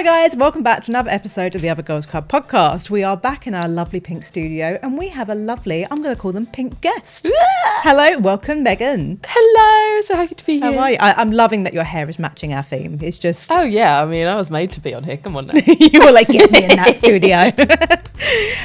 Hi guys, welcome back to another episode of the Other Girls Club podcast. We are back in our lovely pink studio and we have a lovely, I'm going to call them pink guest. Hello, welcome Megan. Hello, so happy to be here. How are you? I'm loving that your hair is matching our theme. It's just... Oh yeah, I mean, I was made to be on here, come on now. You were like, get me in that studio.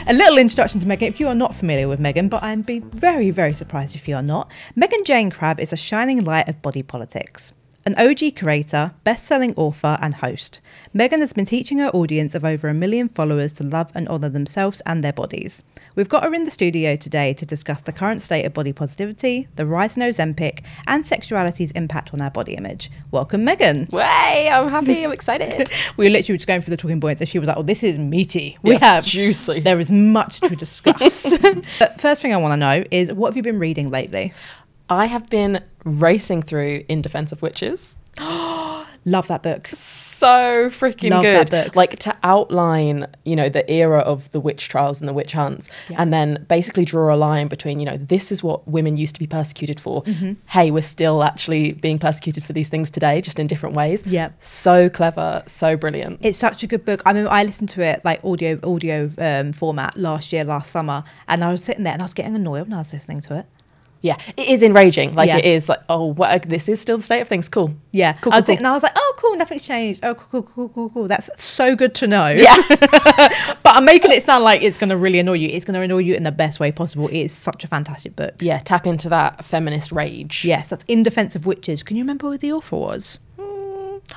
A little introduction to Megan, if you are not familiar with Megan, but I'd be very, very surprised if you are not. Megan Jayne Crabbe is a shining light of body politics. An OG creator, best-selling author and host, Megan has been teaching her audience of over 1 million followers to love and honour themselves and their bodies. We've got her in the studio today to discuss the current state of body positivity, the rise in Ozempic, and sexuality's impact on our body image. Welcome, Megan. Way, I'm happy, I'm excited. We were literally just going through the talking points and she was like, oh, this is meaty. Juicy. There is much to discuss. But first thing I want to know is, what have you been reading lately? I have been racing through In Defense of Witches. Love that book. So freaking Love good. that book. Like, to outline, you know, the era of the witch trials and the witch hunts, and then basically draw a line between, you know, this is what women used to be persecuted for. Hey, we're still actually being persecuted for these things today, just in different ways. Yeah. So clever, so brilliant. It's such a good book. I mean, I listened to it like audio format last summer, and I was sitting there and I was getting annoyed when I was listening to it. Yeah, it is enraging. Like, Yeah. it is like, oh, what, this is still the state of things. Cool. Yeah. Cool, I was cool, thinking, I was like, oh, cool, nothing's changed. Oh, cool. That's so good to know. Yeah. But I'm making it sound like it's going to really annoy you. It's going to annoy you in the best way possible. It is such a fantastic book. Yeah, tap into that feminist rage. Yes, that's In Defense of Witches. Can you remember who the author was?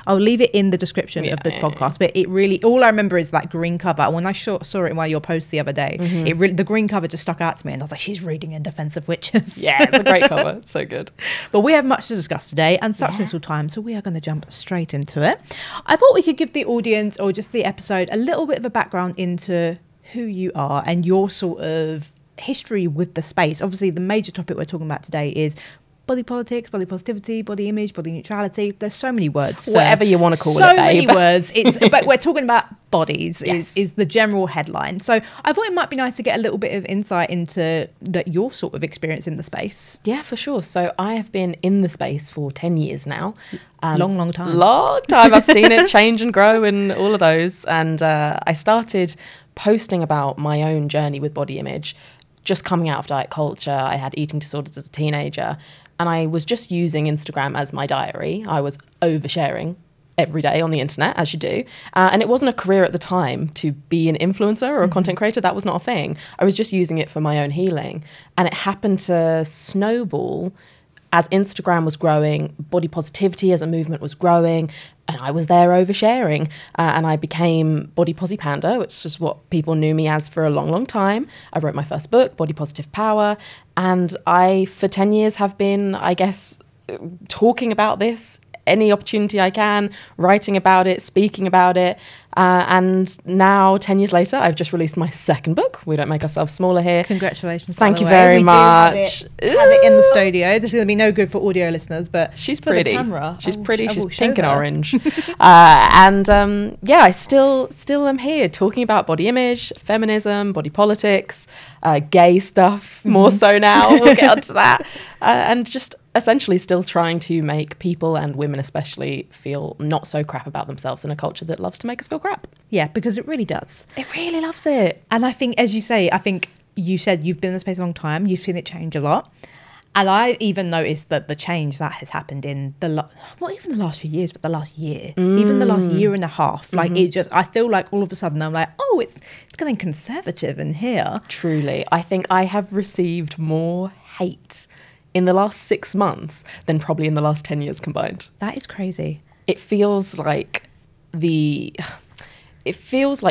I'll leave it in the description of this podcast, but it really, all I remember is that green cover. When I saw it in one of your posts the other day, the green cover just stuck out to me and I was like, she's reading In Defense of Witches. Yeah, it's a great cover. It's so good. But we have much to discuss today and such little time, so we are going to jump straight into it. I thought we could give the audience, or just the episode, a little bit of a background into who you are and your sort of history with the space. Obviously, the major topic we're talking about today is body politics, body positivity, body image, body neutrality. There's so many words. Whatever you want to call it, So babe. many words. But we're talking about bodies Yes. is the general headline. So I thought it might be nice to get a little bit of insight into your sort of experience in the space. Yeah, for sure. So I have been in the space for 10 years now. Long time. Long time. I've seen it change and grow and all of those. And I started posting about my own journey with body image, just coming out of diet culture. I had eating disorders as a teenager. And I was just using Instagram as my diary. I was oversharing every day on the internet, as you do. And it wasn't a career at the time to be an influencer or a content creator. That was not a thing. I was just using it for my own healing. And it happened to snowball as Instagram was growing, body positivity as a movement was growing, and I was there oversharing. And I became Body Posi Panda, which is what people knew me as for a long, long time. I wrote my first book, Body Positive Power. And I, for 10 years, have been, I guess, talking about this any opportunity I can, writing about it, speaking about it. And now, 10 years later, I've just released my second book. We don't make ourselves smaller here. Congratulations. Thank you very much. Have it in the studio. This is going to be no good for audio listeners, but she's for pretty. The camera, She's pretty. She's pink her. and orange. Yeah, I still am here talking about body image, feminism, body politics, gay stuff, more so now. We'll get onto that. And just essentially still trying to make people, and women especially, feel not so crap about themselves in a culture that loves to make us feel crap. Yeah, because it really does. It really loves it. And I think, as you say, I think you said you've been in the space a long time. You've seen it change a lot. And I even noticed that the change that has happened in not even the last few years, but the last year, even the last year and a half. Like it just, I feel like all of a sudden I'm like, oh, it's getting conservative in here. Truly. I think I have received more hate in the last 6 months than probably in the last 10 years combined. That is crazy. It feels like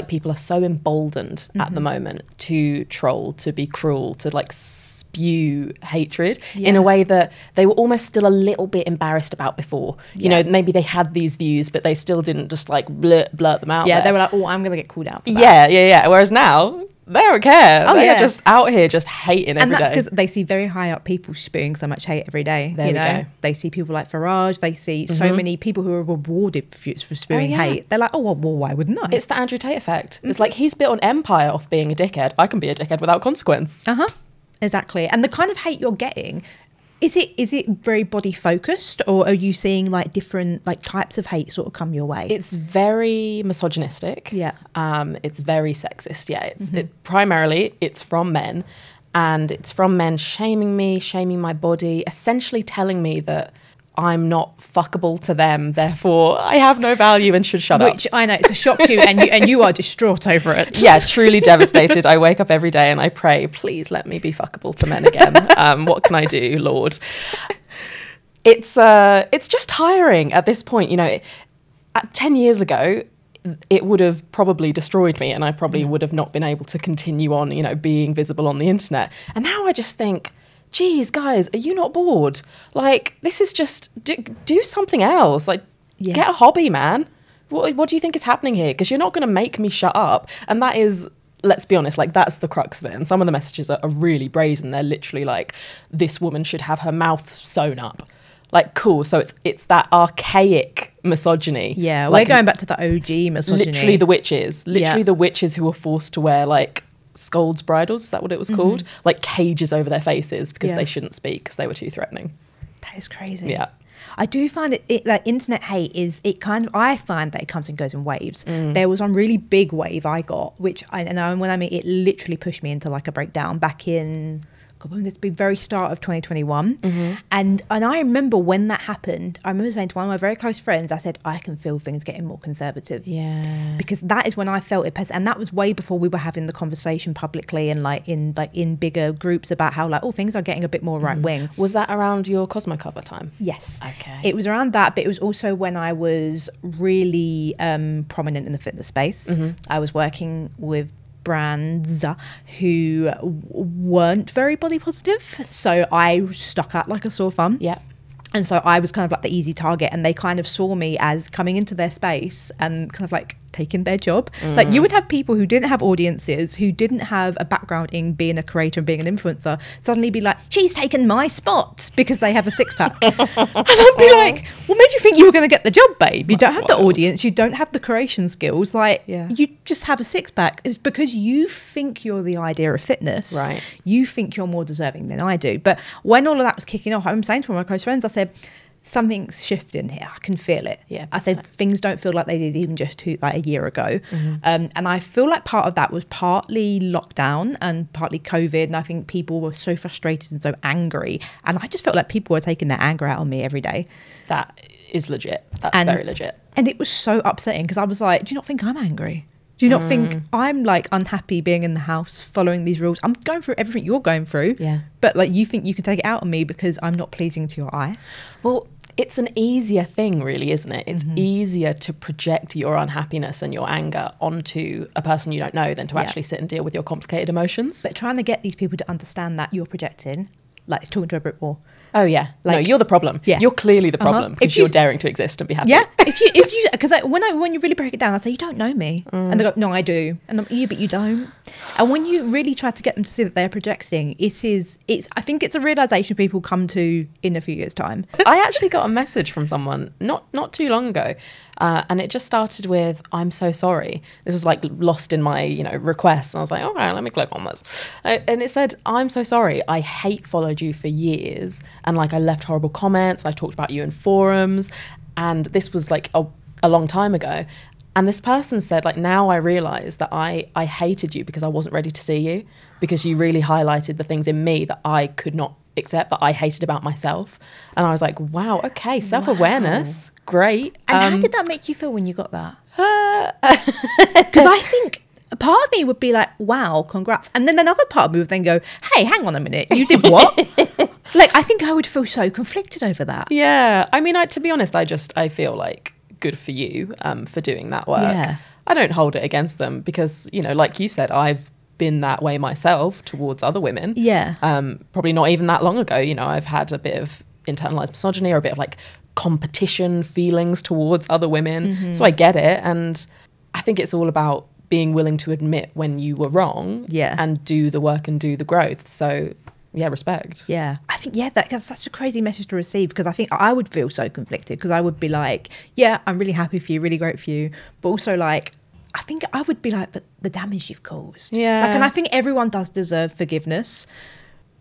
people are so emboldened at the moment to troll, to be cruel, to like spew hatred in a way that they were almost still a little bit embarrassed about before. You know, maybe they had these views, but they still didn't just like blurt them out. Yeah, there. they were like, oh, I'm going to get called out for that. Yeah. Whereas now, they don't care. They're just out here just hating every day. And that's because they see very high up people spewing so much hate every day. There we go. They see people like Farage. They see so many people who are rewarded for spewing hate. They're like, oh, well, why wouldn't I? It's the Andrew Tate effect. It's like, he's built an empire off being a dickhead. I can be a dickhead without consequence. Exactly. And the kind of hate you're getting, Is it very body focused, or are you seeing like different like types of hate sort of come your way? It's very misogynistic. Yeah. It's very sexist. Yeah. Primarily it's from men, and it's from men shaming me, shaming my body, essentially telling me that I'm not fuckable to them, therefore I have no value and should shut up. Which I know, it's a shock to you, and you are distraught over it. Yeah, truly devastated. I wake up every day and I pray, please let me be fuckable to men again. What can I do, Lord? It's just tiring at this point. You know, 10 years ago, it would have probably destroyed me, and I probably would have not been able to continue on, you know, being visible on the internet. And now I just think, geez, guys, are you not bored? Like, this is just, do something else. Like, get a hobby, man. What do you think is happening here? Because you're not going to make me shut up. And that is, let's be honest, like, that's the crux of it. And some of the messages are really brazen. They're literally like, this woman should have her mouth sewn up. Like, cool. So it's that archaic misogyny. Yeah, like, we're going back to the OG misogyny. Literally the witches. Literally the witches who were forced to wear, like, scold's bridles, is that what it was called? Like cages over their faces because they shouldn't speak because they were too threatening. That is crazy. Yeah. I do find it like internet hate I find that it comes and goes in waves. There was one really big wave I got, which when I mean it literally pushed me into like a breakdown back in, God, when this be very start of 2021. And I remember when that happened, I remember saying to one of my very close friends, I said, I can feel things getting more conservative. Yeah. Because that is when I felt it. And that was way before we were having the conversation publicly and in bigger groups about how like, oh, things are getting a bit more right wing. Was that around your Cosmo cover time? Yes. Okay. It was around that, but it was also when I was really prominent in the fitness space. I was working with brands who weren't very body positive, so I stuck out like a sore thumb. Yeah. And so I was kind of like the easy target, and they kind of saw me as coming into their space and kind of like taking their job. Like, you would have people who didn't have audiences, who didn't have a background in being a creator and being an influencer, suddenly be like, she's taken my spot because they have a six-pack. And I'd be like, what made you think you were going to get the job, babe? You don't have the audience, you don't have the creation skills, like you just have a six-pack. It's because you think you're the idea of fitness. Right. You think you're more deserving than I do. But when all of that was kicking off, I remember saying to one of my close friends, I said, something's shifting here. I can feel it. Yeah, I said things don't feel like they did even just like a year ago. And I feel like part of that was partly lockdown and partly COVID. And I think people were so frustrated and so angry. And I just felt like people were taking their anger out on me every day. That is legit. That's very legit. And it was so upsetting because I was like, do you not think I'm angry? Do you not think I'm like unhappy being in the house following these rules? I'm going through everything you're going through. Yeah. But like, you think you can take it out on me because I'm not pleasing to your eye? Well, it's an easier thing, really, isn't it? It's easier to project your unhappiness and your anger onto a person you don't know than to actually sit and deal with your complicated emotions. But trying to get these people to understand that you're projecting, like it's talking to a brick wall. Oh yeah, like, no, you're the problem. Yeah. You're clearly the problem because you're daring to exist and be happy. Yeah, if you, because when you really break it down, I say you don't know me, and they go, no, I do, and I'm, yeah, but you don't. And when you really try to get them to see that they're projecting, it's. I think it's a realization people come to in a few years' time. I actually got a message from someone not too long ago, and it just started with, "I'm so sorry." This was like lost in my requests, and I was like, "All right, let me click on this," and it said, "I'm so sorry. I hate followed you for years." And like, I left horrible comments, I talked about you in forums, and this was like a long time ago. And this person said, like, now I realise that I hated you because I wasn't ready to see you, because you really highlighted the things in me that I could not accept, that I hated about myself. And I was like, wow, okay, self-awareness, great. And how did that make you feel when you got that? Because I think part of me would be like, wow, congrats. And then another part of me would then go, hey, hang on a minute, you did what? Like, I think I would feel so conflicted over that. Yeah. I mean, to be honest, I feel like good for you for doing that work. Yeah. I don't hold it against them because, like you said, I've been that way myself towards other women. Yeah. Probably not even that long ago. I've had a bit of internalized misogyny or a bit of like competition feelings towards other women. So I get it. And I think it's all about being willing to admit when you were wrong, and do the work and do the growth. So yeah, respect. Yeah, I think that's such a crazy message to receive, because I think I would feel so conflicted, because I would be like, yeah, I'm really happy for you, really great for you, but also like, I think I would be like, but the damage you've caused. Yeah. Like, and I think everyone does deserve forgiveness,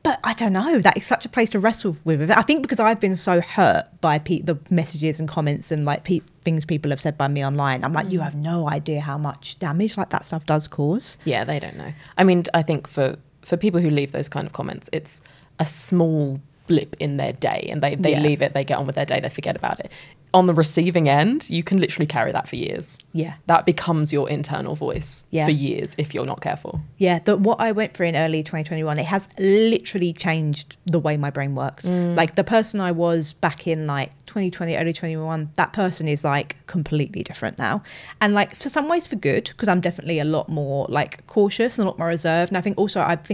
But I don't know. That is such a place to wrestle with. I think because I've been so hurt by the messages and comments and like things people have said by me online. I'm like, you have no idea how much damage like that stuff does cause. Yeah, they don't know. I mean, I think for people who leave those kind of comments, it's a small blip in their day, and they leave it, they get on with their day, they forget about it. On the receiving end, you can literally carry that for years. Yeah. That becomes your internal voice for years if you're not careful. Yeah. What I went through in early 2021, it has literally changed the way my brain works. Like the person I was back in like 2020, early 2021, that person is like completely different now. And like for some ways for good, because I'm definitely a lot more like cautious and a lot more reserved. And I think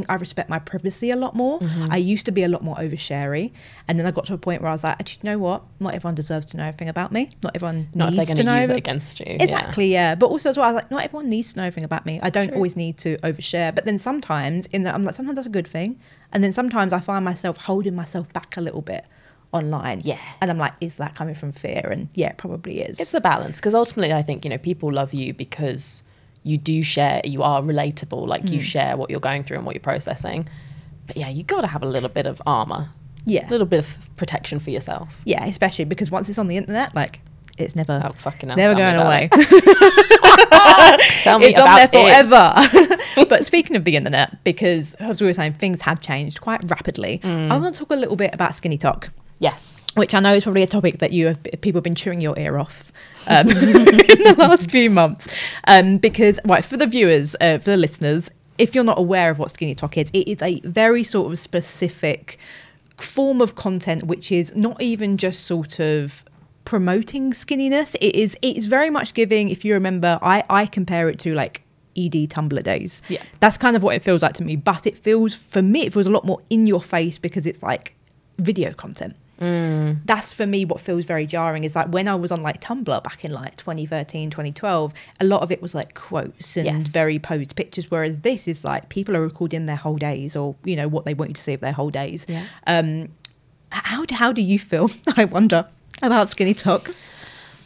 I respect my privacy a lot more. I used to be a lot more oversharey. And then I got to a point where I was like, actually, you know what? Not everyone deserves to know everything about me. Not everyone not needs if to they're know. going to use it against you. Exactly, yeah. But also as well, I was like, not everyone needs to know everything about me. I don't always need to overshare. But then sometimes I'm like, sometimes that's a good thing. And then sometimes I find myself holding myself back a little bit online. Yeah. And I'm like, is that coming from fear? And yeah, it probably is. It's a balance, because ultimately I think, you know, people love you because you do share, you are relatable, like you share what you're going through and what you're processing. But yeah, you got to have a little bit of armor. Yeah. A little bit of protection for yourself. Yeah, especially because once it's on the internet, like it's never never going away. Tell me it's about on there forever. But speaking of the internet, because as we were saying, things have changed quite rapidly. I want to talk a little bit about Skinnytok. Yes. Which I know is probably a topic that people have been chewing your ear off in the last few months. Because, right, for the viewers, for the listeners, if you're not aware of what Skinnytok is, it is a very sort of specific form of content which is not even just sort of promoting skinniness. It's very much giving, if you remember, I compare it to like ED Tumblr days. Yeah. That's kind of what it feels like to me. But for me, it feels a lot more in your face because it's like video content. That's for me what feels very jarring, is like when I was on like Tumblr back in like 2013, 2012, a lot of it was like quotes and very posed pictures, whereas this is like people are recording their whole days, or you know what they want you to see of their whole days. How do you feel, I wonder, about Skinnytok?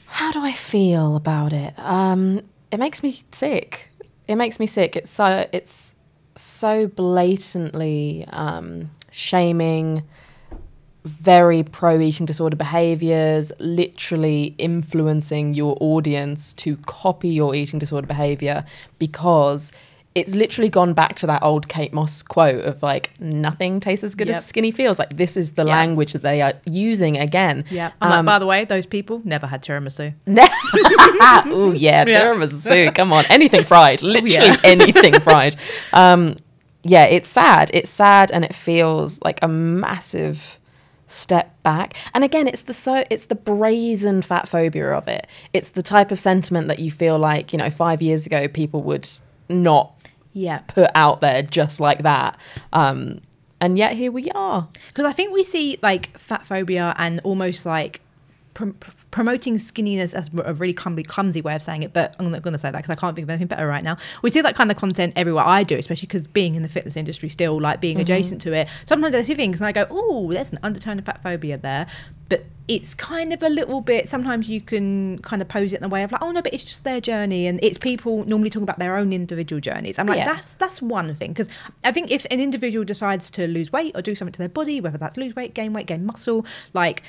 How do I feel about it? It makes me sick. It's so blatantly shaming, very pro eating disorder behaviors, literally influencing your audience to copy your eating disorder behavior, because it's literally gone back to that old Kate Moss quote of like, nothing tastes as good as skinny feels. Like this is the language that they are using again. Yeah. I'm like, by the way, those people never had tiramisu. Oh yeah, tiramisu. Come on, anything fried, literally anything fried. Yeah, it's sad. It's sad, and it feels like a massive step back. And again, it's the brazen fat phobia of it. It's the type of sentiment that you feel like, you know, 5 years ago people would not put out there just like that. And yet here we are. Because I think we see like fat phobia and almost like promoting skinniness as a really clumsy way of saying it, but I'm not going to say that because I can't think of anything better right now. We see that kind of content everywhere. I do, especially because being in the fitness industry still, like being adjacent to it, sometimes I see things and I go, oh, there's an undertone of fat phobia there. But it's kind of a little bit, sometimes you can kind of pose it in a way of like, oh no, but it's just their journey, and it's people normally talking about their own individual journeys. I'm like, that's one thing, because I think if an individual decides to lose weight or do something to their body, whether that's lose weight, gain muscle, like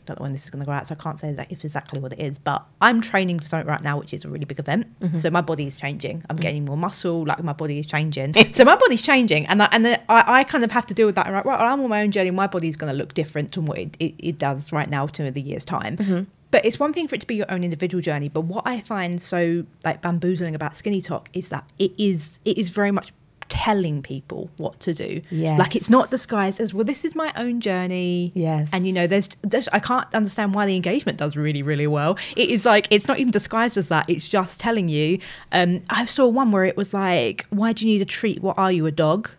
don't know when this is going to go out, so I can't say exactly what it is, but I'm training for something right now which is a really big event. So my body is changing, I'm gaining more muscle, like my body is changing. So my body's changing, and I kind of have to deal with that. Right, I'm on my own journey, my body's going to look different from what it does right now to the year's time. But it's one thing for it to be your own individual journey, but what I find so like bamboozling about Skinnytok is that it is very much telling people what to do. Like it's not disguised as, well, this is my own journey. And you know, there's I can't understand why the engagement does really, really well. It is like, it's not even disguised as that, it's just telling you. I saw one where it was like, why do you need a treat, what are you, a dog?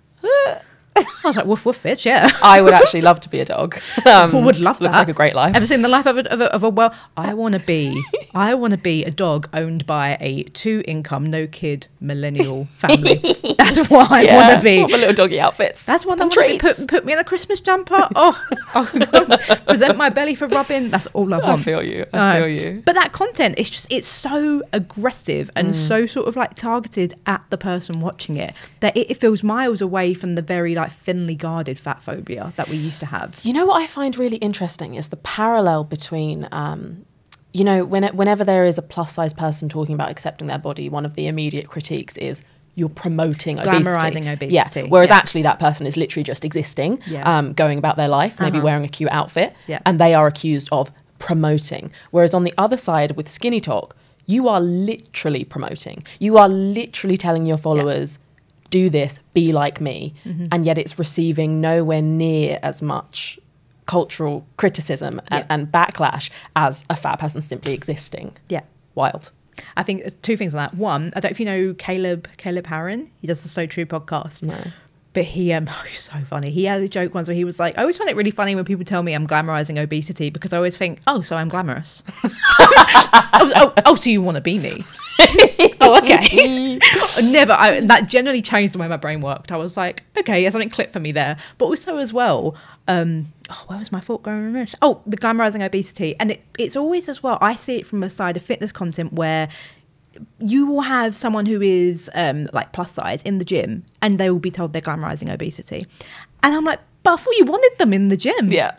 I was like, woof woof bitch, yeah. I would actually love to be a dog. Would love that. Looks like a great life. Ever seen the life of a well, I want to be a dog owned by a 2-income, no kid millennial family. That's what I want to be. All the little doggy outfits. That's what I want to be. Put me in a Christmas jumper. Present my belly for rubbing. That's all I want. I feel you. But that content, it's so aggressive and so sort of like targeted at the person watching it that it feels miles away from the very like like thinly guarded fat phobia that we used to have. You know what I find really interesting is the parallel between, you know, whenever there is a plus size person talking about accepting their body, one of the immediate critiques is you're promoting obesity. Glamorizing obesity. Yeah. Whereas actually that person is literally just existing, Yeah. going about their life, maybe wearing a cute outfit, Yeah. and they are accused of promoting. Whereas on the other side with Skinnytok, you are literally promoting. You are literally telling your followers, do this, be like me. And yet it's receiving nowhere near as much cultural criticism and backlash as a fat person simply existing. Yeah. Wild. I think there's two things on that. One, I don't know if you know Caleb Harron. He does the So True podcast. No. But he's so funny. He had a joke once where he was like, I always find it really funny when people tell me I'm glamorizing obesity, because I always think, oh, so I'm glamorous. So you want to be me? Oh, okay. That generally changed the way my brain worked. I was like, okay, yeah, something clicked for me there. But also as well, where was my thought going with this? Oh, the glamorizing obesity. And it's always as well, I see it from a side of fitness content where you will have someone who is like plus size in the gym and they will be told they're glamorizing obesity. And I'm like, but I thought you wanted them in the gym. Yeah.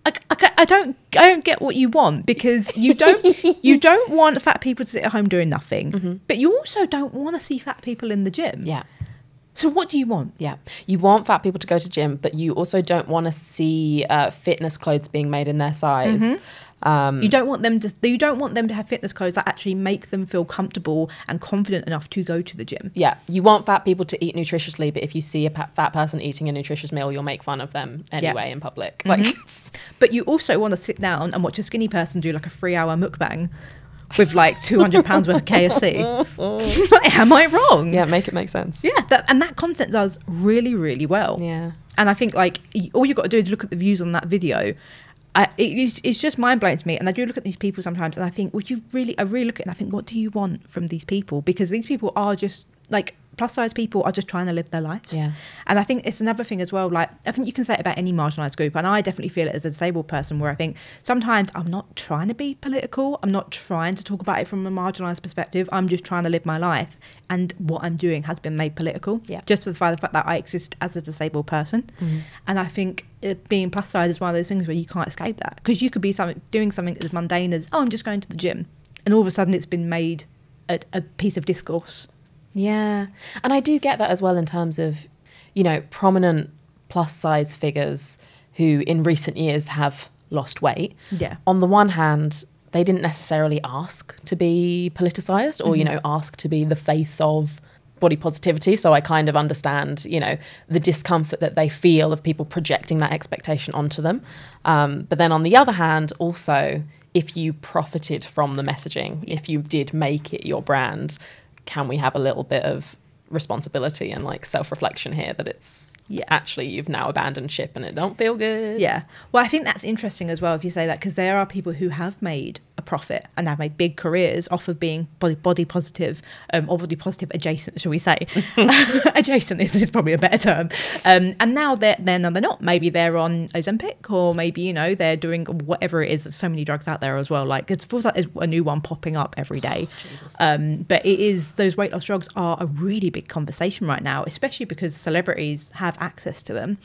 I don't get what you want, because you don't want fat people to sit at home doing nothing, but you also don't want to see fat people in the gym. Yeah. So what do you want? Yeah. You want fat people to go to gym, but you also don't want to see fitness clothes being made in their size. You don't want them to have fitness clothes that actually make them feel comfortable and confident enough to go to the gym. Yeah, you want fat people to eat nutritiously, but if you see a fat person eating a nutritious meal, you'll make fun of them anyway in public. Like, but you also want to sit down and watch a skinny person do like a 3-hour mukbang with like 200 pounds worth of KFC. Like, am I wrong? Yeah, make it make sense. Yeah, that content does really, really well. Yeah. And I think like all you've got to do is look at the views on that video. It's just mind-blowing to me. And I do look at these people sometimes and I think, I really look at it and I think, what do you want from these people? Because these people are just like, plus size people are just trying to live their lives. Yeah. And I think it's another thing as well, like I think you can say it about any marginalised group, and I definitely feel it as a disabled person, where I think sometimes I'm not trying to be political, I'm not trying to talk about it from a marginalised perspective, I'm just trying to live my life, and what I'm doing has been made political, just for the fact that I exist as a disabled person. And I think being plus size is one of those things where you can't escape that, because you could be doing something as mundane as, oh, I'm just going to the gym, and all of a sudden it's been made a piece of discourse. Yeah. And I do get that as well in terms of, you know, prominent plus size figures who in recent years have lost weight. Yeah. On the one hand, they didn't necessarily ask to be politicized or, you know, ask to be the face of body positivity. So I kind of understand, you know, the discomfort that they feel of people projecting that expectation onto them. But then on the other hand, also, if you profited from the messaging, if you did make it your brand, can we have a little bit of responsibility and like self-reflection here that it's actually you've now abandoned ship and it don't feel good? Yeah. Well, I think that's interesting as well if you say that, because there are people who have made a profit and have made big careers off of being body positive, or body positive adjacent, shall we say. Adjacent is probably a better term. And now they're not. Maybe they're on Ozempic, or maybe, you know, they're doing whatever it is. There's so many drugs out there as well. Like, it feels like there's a new one popping up every day. But it is, those weight loss drugs are a really big conversation right now, especially because celebrities have access to them.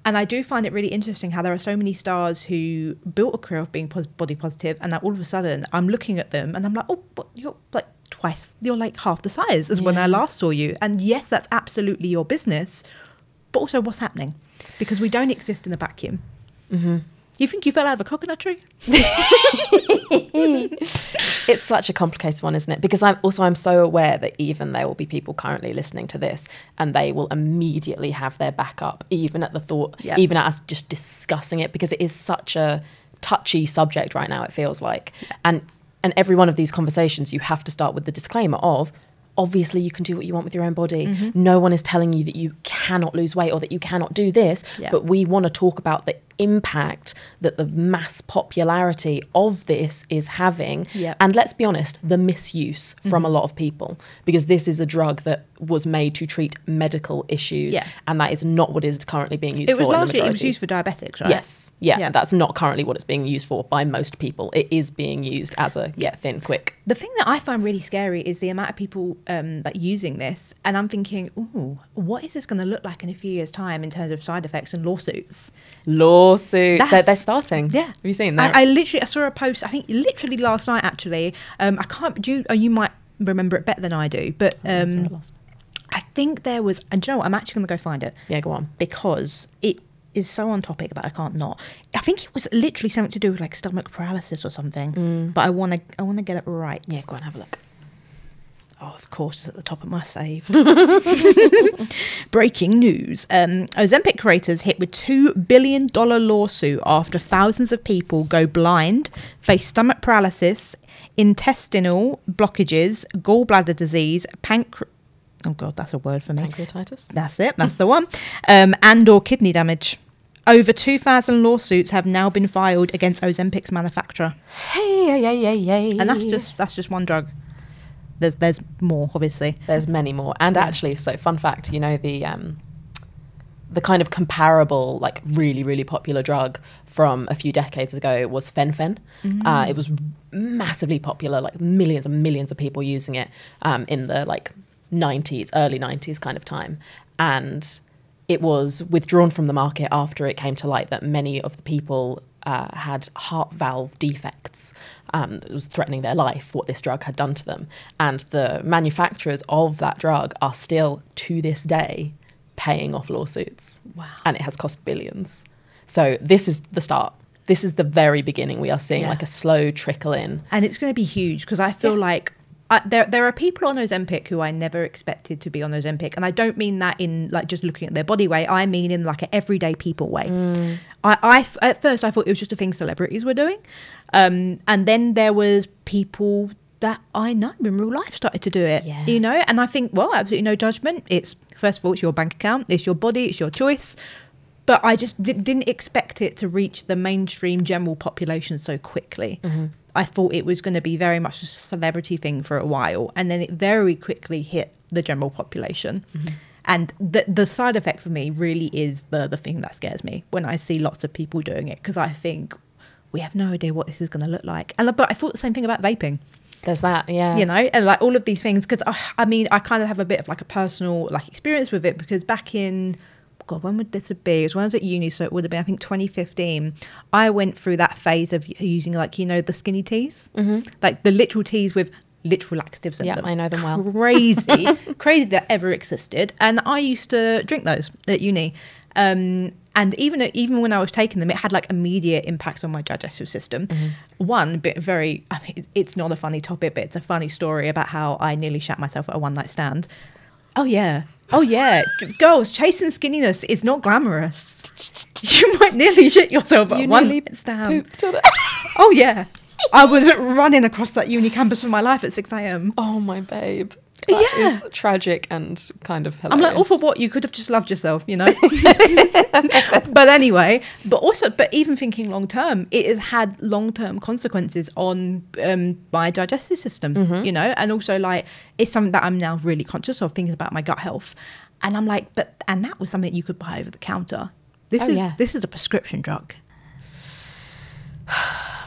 And I do find it really interesting how there are so many stars who built a career of being body positive, and that all of a sudden I'm looking at them and I'm like, oh, but you're like twice, you're like half the size as when I last saw you. And yes, that's absolutely your business, but also what's happening? Because we don't exist in a vacuum. You think you fell out of a coconut tree? It's such a complicated one, isn't it? Because I'm so aware that even there will be people currently listening to this and they will immediately have their back up, even at the thought, even at us just discussing it, because it is such a touchy subject right now, it feels like. And every one of these conversations, you have to start with the disclaimer of, obviously you can do what you want with your own body. No one is telling you that you cannot lose weight or that you cannot do this, but we want to talk about the impact that the mass popularity of this is having. And let's be honest, the misuse from a lot of people, because this is a drug that was made to treat medical issues, and that is not what is currently being used for. It was used for diabetics, right? Yes. That's not currently what it's being used for by most people. It is being used as a thin, quick. The thing that I find really scary is the amount of people like using this, and I'm thinking, ooh, what is this going to look like in a few years' time in terms of side effects and lawsuits? They're starting. Yeah, have you seen that? I saw a post, I think literally last night actually. I can't, you might remember it better than I do, but I think there was, and do you know what, I'm actually going to go find it. Yeah, go on. Because it is so on topic that I can't not. I think it was literally something to do with like stomach paralysis or something, but I want to get it right. Yeah, go on, have a look. Oh, of course, it's at the top of my save. Breaking news. Ozempic creators hit with $2 billion lawsuit after thousands of people go blind, face stomach paralysis, intestinal blockages, gallbladder disease, oh God, that's a word for me. Pancreatitis? That's it. That's the one. And or kidney damage. Over 2,000 lawsuits have now been filed against Ozempic's manufacturer. Hey. And that's just one drug. There's more, obviously. There's many more. And actually, so fun fact, you know, the kind of comparable, like really, really popular drug from a few decades ago was fen-phen. It was massively popular, like millions and millions of people using it in the like 90s, early 90s kind of time. And it was withdrawn from the market after it came to light that many of the people had heart valve defects. It was threatening their life, what this drug had done to them. And the manufacturers of that drug are still, to this day, paying off lawsuits. Wow. And it has cost billions. So this is the start. This is the very beginning. We are seeing like a slow trickle in. And it's going to be huge because I feel like there are people on Ozempic who I never expected to be on Ozempic. And I don't mean that in like just looking at their body weight. I mean in like an everyday people way. At first I thought it was just a thing celebrities were doing. And then there was people that I know in real life started to do it, you know? And I think, well, absolutely no judgment. It's, first of all, it's your bank account, it's your body, it's your choice. But I just didn't expect it to reach the mainstream general population so quickly. I thought it was going to be very much a celebrity thing for a while. And then it very quickly hit the general population. And the side effect for me really is the thing that scares me when I see lots of people doing it. Because I think we have no idea what this is going to look like. But I thought the same thing about vaping. There's that, yeah. You know, and like all of these things. Because I mean, I kind of have a bit of like a personal like experience with it. Because back in... God, when would this have been? It was when I was at uni, so it would have been, I think, 2015. I went through that phase of using, like, you know, the skinny teas, like the literal teas with literal laxatives in them. Yeah, I know them well. Crazy that ever existed. And I used to drink those at uni. And even when I was taking them, it had like immediate impacts on my digestive system. One bit I mean, it's not a funny topic, but it's a funny story about how I nearly shat myself at a one night stand. Oh yeah, girls, chasing skinniness is not glamorous. You might nearly shit yourself at one night stand. Oh yeah, I was running across that uni campus for my life at 6 a.m. Oh my babe. That is tragic and kind of hilarious. I'm like, for what? You could have just loved yourself, you know? But anyway, but even thinking long term, it has had long term consequences on my digestive system, you know? And also like, it's something that I'm now really conscious of, thinking about my gut health. And I'm like, and that was something you could buy over the counter. This is a prescription drug.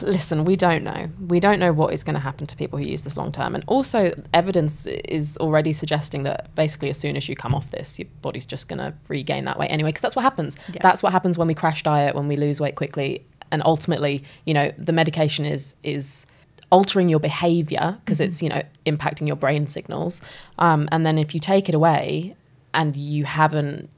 Listen, we don't know. We don't know what is going to happen to people who use this long term. And also evidence is already suggesting that basically as soon as you come off this, your body's just going to regain that weight anyway, because that's what happens. Yeah. That's what happens when we crash diet, when we lose weight quickly. And ultimately, you know, the medication is altering your behavior because it's, you know, impacting your brain signals. And then if you take it away and you haven't,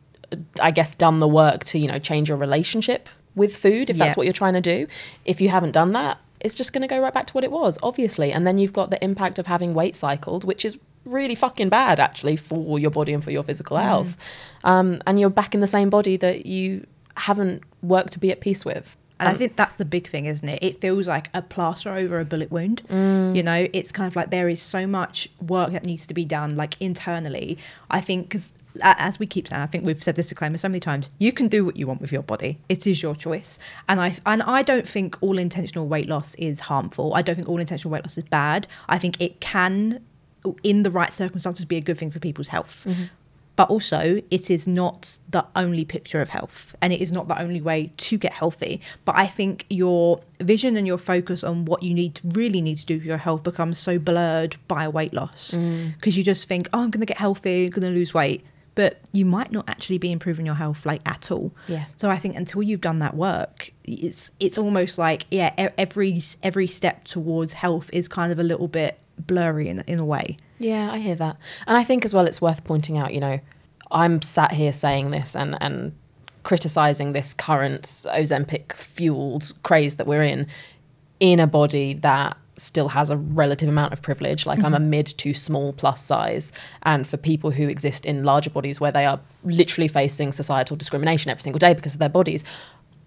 I guess, done the work to, you know, change your relationship with food, if that's what you're trying to do, if you haven't done that, it's just going to go right back to what it was, obviously. And then you've got the impact of having weight cycled, which is really fucking bad actually for your body and for your physical health. And you're back in the same body that you haven't worked to be at peace with. And I think that's the big thing, isn't it? It feels like a plaster over a bullet wound. You know, it's kind of like there is so much work that needs to be done, like internally. I think, because as we keep saying, I think we've said this disclaimer so many times, you can do what you want with your body. It is your choice. And I don't think all intentional weight loss is harmful. I don't think all intentional weight loss is bad. I think it can, in the right circumstances, be a good thing for people's health. But also, it is not the only picture of health, and it is not the only way to get healthy. But I think your vision and your focus on what you really need to do for your health becomes so blurred by weight loss, because you just think, oh, I'm going to get healthy, I'm going to lose weight. But you might not actually be improving your health like at all. Yeah. So I think until you've done that work, it's almost like, every step towards health is kind of a little bit blurry in a way. Yeah, I hear that. And I think as well, it's worth pointing out, you know, I'm sat here saying this and criticising this current Ozempic fueled craze that we're in a body that still has a relative amount of privilege. Like I'm a mid to small plus size. And for people who exist in larger bodies where they are literally facing societal discrimination every single day because of their bodies,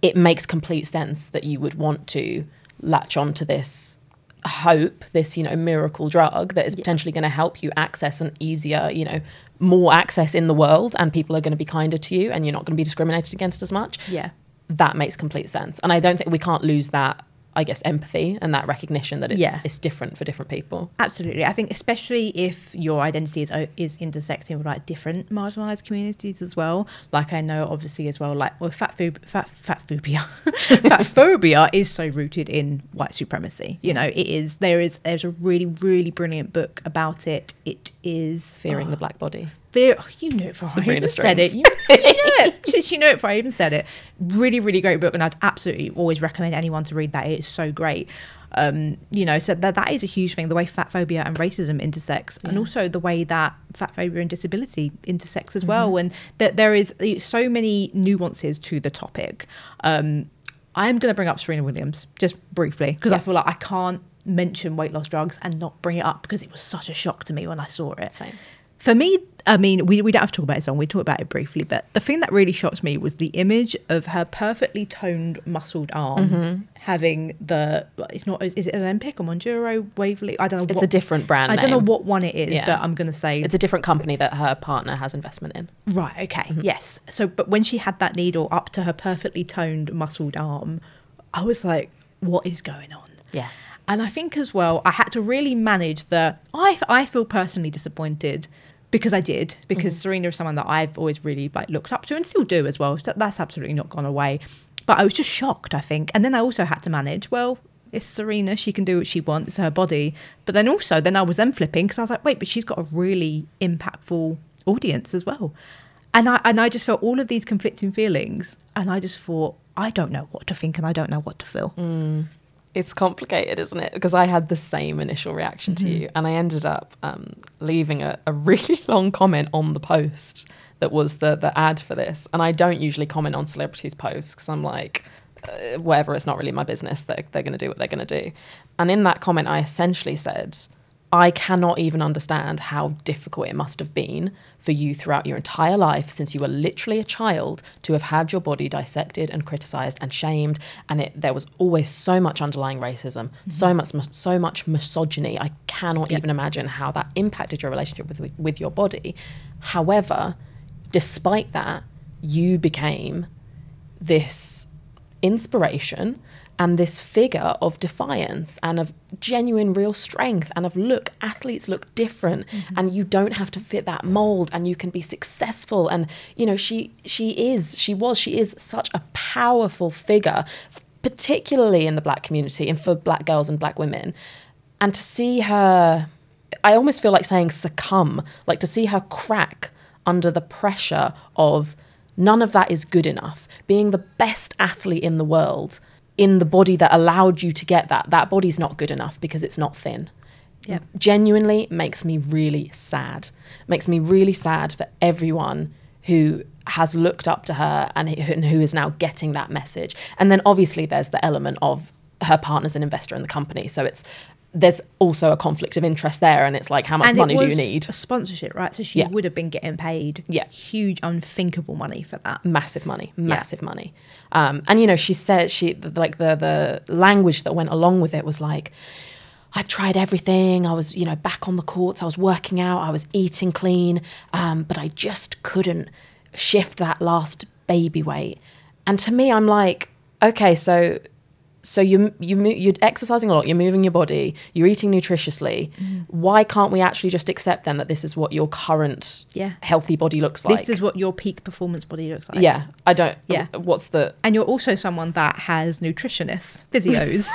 it makes complete sense that you would want to latch onto this hope, this, you know, miracle drug that is potentially going to help you access an easier, you know, more access in the world, and people are going to be kinder to you and you're not going to be discriminated against as much. Yeah. That makes complete sense. And I don't think we can't lose that, I guess, empathy and that recognition that it's different for different people. Absolutely. I think especially if your identity is intersecting with like different marginalised communities as well. Like I know obviously as well, like, well, fat phobia is so rooted in white supremacy. You know, it is. There's a really, really brilliant book about it. It is Fearing the Black Body. You knew it before I even said it. You know it. She knew it before I even said it. Really, really great book, and I'd absolutely always recommend anyone to read that. It is so great. You know, so that is a huge thing, the way fat phobia and racism intersects, and also the way that fat phobia and disability intersects as well, and that there is so many nuances to the topic. I'm going to bring up Serena Williams just briefly, because I feel like I can't mention weight loss drugs and not bring it up, because it was such a shock to me when I saw it. Same. For me, I mean, we don't have to talk about it on, we talked about it briefly, but the thing that really shocked me was the image of her perfectly toned, muscled arm having is it Ozempic or Monjuro, Waverly? I don't know. It's a different brand name. I don't know what one it is, but I'm going to say... It's a different company that her partner has investment in. Right, okay, yes. So, but when she had that needle up to her perfectly toned, muscled arm, I was like, what is going on? Yeah. And I think as well, I had to really manage I feel personally disappointed, because I did, because Serena is someone that I've always really like looked up to and still do as well. So that's absolutely not gone away. But I was just shocked, I think. And then I also had to manage, well, it's Serena, she can do what she wants, it's her body. But then also, I was then flipping, because I was like, wait, but she's got a really impactful audience as well. And I just felt all of these conflicting feelings, and I just thought, I don't know what to think and I don't know what to feel. It's complicated, isn't it? Because I had the same initial reaction to you, and I ended up leaving a really long comment on the post that was the ad for this. And I don't usually comment on celebrities' posts, because I'm like, whatever, it's not really my business. They're going to do what they're going to do. And in that comment, I essentially said, I cannot even understand how difficult it must have been for you throughout your entire life, since you were literally a child, to have had your body dissected and criticised and shamed. And there was always so much underlying racism, so much misogyny. I cannot even imagine how that impacted your relationship with your body. However, despite that, you became this inspiration and this figure of defiance and of genuine real strength and of, look, athletes look different and you don't have to fit that mold and you can be successful. And, you know, she is such a powerful figure, particularly in the Black community and for Black girls and Black women. And to see her, I almost feel like saying succumb, like to see her crack under the pressure of none of that is good enough, being the best athlete in the world, in the body that allowed you to get that body's not good enough because it's not thin. Yeah. Genuinely makes me really sad. Makes me really sad for everyone who has looked up to her and who is now getting that message. And then obviously there's the element of her partner's an investor in the company. So there's also a conflict of interest there, and it's like, how much money do you need? A sponsorship, right? So she would have been getting paid huge, unthinkable money for that. Massive money. And, you know, she said, the language that went along with it was like, I tried everything. I was, you know, back on the courts. I was working out. I was eating clean. But I just couldn't shift that last baby weight. And to me, I'm like, okay, so So you're exercising a lot, you're moving your body, you're eating nutritiously. Why can't we actually just accept then that this is what your current healthy body looks like? This is what your peak performance body looks like. Yeah, I don't. Yeah. What's the... And you're also someone that has nutritionists, physios.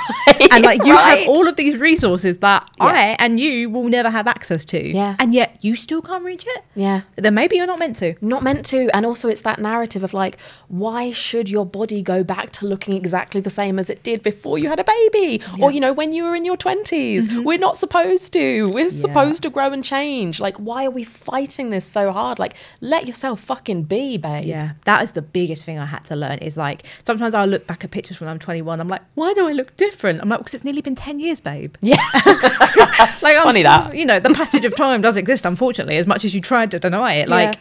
And like you have all of these resources that I and you will never have access to. Yeah. And yet you still can't reach it. Yeah. Then maybe you're not meant to. Not meant to. And also it's that narrative of like, why should your body go back to looking exactly the same as it did before you had a baby? Or, you know, when you were in your 20s? We're not supposed to. We're supposed to grow and change. Like, why are we fighting this so hard? Like, let yourself fucking be, babe. Yeah, that is the biggest thing I had to learn, is like, sometimes I'll look back at pictures when I'm 21, I'm like, why do I look different? I'm like, because it's nearly been 10 years, babe. Yeah. Like, Funny that. You know, the passage of time does exist, unfortunately, as much as you tried to deny it. Like,